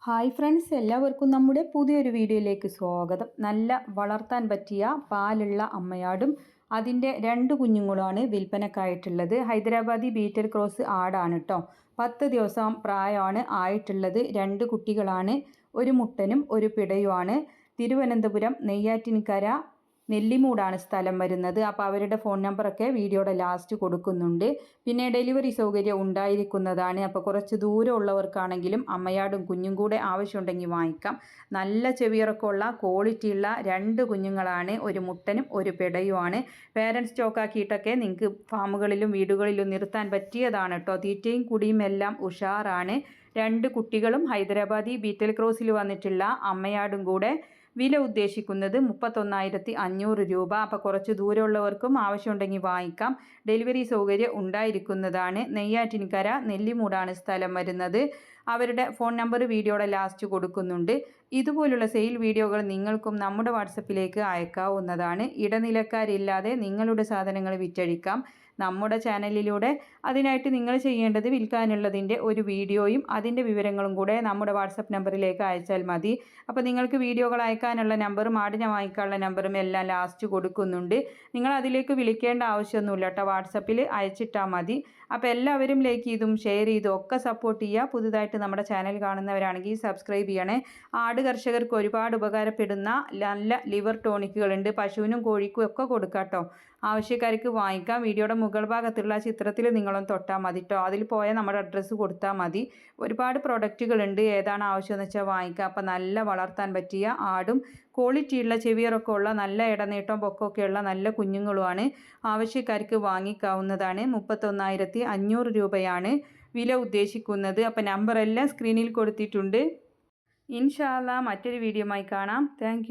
Hi friends, എല്ലാവർക്കും നമ്മുടെ പുതിയൊരു വീഡിയോയിലേക്ക് സ്വാഗതം. നല്ല വളർത്താൻ പറ്റിയ പാലുള്ള അമ്മയാടും അതിൻ്റെ 2 കുഞ്ഞുങ്ങളാണ് വിൽപ്പനക്കായിട്ടുള്ളത്. ഹൈദരാബാദി ബീറ്റൽ ക്രോസ് ആടാണ് കേട്ടോ. 10 ദിവസം പ്രായമാണ് ആയിട്ടുള്ളത്. 2 കുട്ടികളാണ്, ഒരു മുട്ടനും ഒരു പിടയുമാണ്. തിരുവനന്തപുരം നെയ്യാറ്റിൻകര നെല്ലിമൂടാണ് സ്ഥലം വരുന്നത്. അപ്പോൾ അവരുടെ ഫോൺ നമ്പറൊക്കെ വീഡിയോയുടെ ലാസ്റ്റ് കൊടുക്കുന്നുണ്ട്. പിന്നെ ഡെലിവറി സൗകര്യം ഉണ്ടായിരിക്കുന്നതാണ്. അപ്പോൾ കുറച്ച് ദൂരം ഉള്ളവർക്കാണെങ്കിലും അമ്മയാടും കുഞ്ഞും കൂടെ ആവശ്യമുണ്ടെങ്കിൽ വാങ്ങിക്കാം. നല്ല ചെവിയിറക്കമുള്ള ക്വാളിറ്റിയുള്ള 2 കുഞ്ഞുങ്ങളാണ്, ഒരു മുട്ടനും ഒരു പിടയുമാണ്. പേരൻസ് സ്റ്റോക്കാക്കിയിട്ടൊക്കെ നിങ്ങൾക്ക് ഫാമുകളിലും വീടുകളിലും നിർത്താൻ പറ്റിയതാണ് കേട്ടോ. തീറ്റയും കുടിയും എല്ലാം ഉഷാറാണ്. 2 കുട്ടികളും ഹൈദരാബാദി ബീറ്റൽ ക്രോസിൽ വന്നിട്ടുള്ള അമ്മയാടും കൂടെ വില ഉദ്ദേശിക്കുന്നത് 31,500 രൂപ. അപ്പോൾ കുറച്ച് ദൂരമുള്ളവർക്കും ആവശ്യമുണ്ടെങ്കിൽ വാങ്ങിക്കാം. ഡെലിവറി സൗകര്യം ഉണ്ടായിരിക്കുന്നതാണ്. നെയ്യാറ്റിൻകര നെല്ലിമൂടാണ് സ്ഥലം വരുന്നത്. അവരുടെ ഫോൺ നമ്പർ വീഡിയോയുടെ ലാസ്റ്റ് കൊടുക്കുന്നുണ്ട്. ഇതുപോലുള്ള സെയിൽ വീഡിയോകൾ നിങ്ങൾക്കും നമ്മുടെ വാട്സപ്പിലേക്ക് അയക്കാവുന്നതാണ്. ഇടനിലക്കാരില്ലാതെ നിങ്ങളുടെ സാധനങ്ങൾ വിറ്റഴിക്കാം നമ്മുടെ ചാനലിലൂടെ. അതിനായിട്ട് നിങ്ങൾ ചെയ്യേണ്ടത് വിൽക്കാനുള്ളതിൻ്റെ ഒരു വീഡിയോയും അതിൻ്റെ വിവരങ്ങളും കൂടെ നമ്മുടെ വാട്സപ്പ് നമ്പറിലേക്ക് അയച്ചാൽ മതി. അപ്പോൾ നിങ്ങൾക്ക് വീഡിയോകൾ അയക്കാനുള്ള നമ്പറും ആടിനെ വാങ്ങിക്കാനുള്ള നമ്പറും എല്ലാം ലാസ്റ്റ് കൊടുക്കുന്നുണ്ട്. നിങ്ങൾ അതിലേക്ക് വിളിക്കേണ്ട ആവശ്യമൊന്നുമില്ല കേട്ടോ, വാട്സപ്പിൽ അയച്ചിട്ടാൽ മതി. അപ്പോൾ എല്ലാവരും ലൈക്ക് ചെയ്തും ഷെയർ ചെയ്തും ഒക്കെ സപ്പോർട്ട് ചെയ്യുക. പുതുതായിട്ട് നമ്മുടെ ചാനൽ കാണുന്നവരാണെങ്കിൽ സബ്സ്ക്രൈബ് ചെയ്യണേ. ആട് കർഷകർക്ക് ഒരുപാട് ഉപകാരപ്പെടുന്ന നല്ല ലിവർ ടോണിക്കുകളുണ്ട്. പശുവിനും കോഴിക്കും ഒക്കെ കൊടുക്കാം കേട്ടോ. ആവശ്യക്കാർക്ക് വാങ്ങിക്കാം. വീഡിയോയുടെ മുകൾ ഭാഗത്തുള്ള ചിത്രത്തിൽ നിങ്ങളൊന്ന് തൊട്ടാൽ മതി കേട്ടോ. അതിൽ പോയാൽ നമ്മുടെ അഡ്രസ്സ് കൊടുത്താൽ മതി. ഒരുപാട് പ്രൊഡക്റ്റുകളുണ്ട്, ഏതാണ് ആവശ്യമെന്ന് വെച്ചാൽ വാങ്ങിക്കാം. അപ്പോൾ നല്ല വളർത്താൻ പറ്റിയ ആടും ക്വാളിറ്റിയുള്ള ചെവിയറൊക്കെ ഉള്ള നല്ല ഇടനീട്ടം പൊക്കമൊക്കെയുള്ള നല്ല കുഞ്ഞുങ്ങളുമാണ്. ആവശ്യക്കാർക്ക് വാങ്ങിക്കാവുന്നതാണ്. 31,500 രൂപയാണ് വില ഉദ്ദേശിക്കുന്നത്. അപ്പോൾ നമ്പറെല്ലാം സ്ക്രീനിൽ കൊടുത്തിട്ടുണ്ട്. ഇൻഷാ അല്ലാ മറ്റൊരു വീഡിയോയുമായി കാണാം. താങ്ക്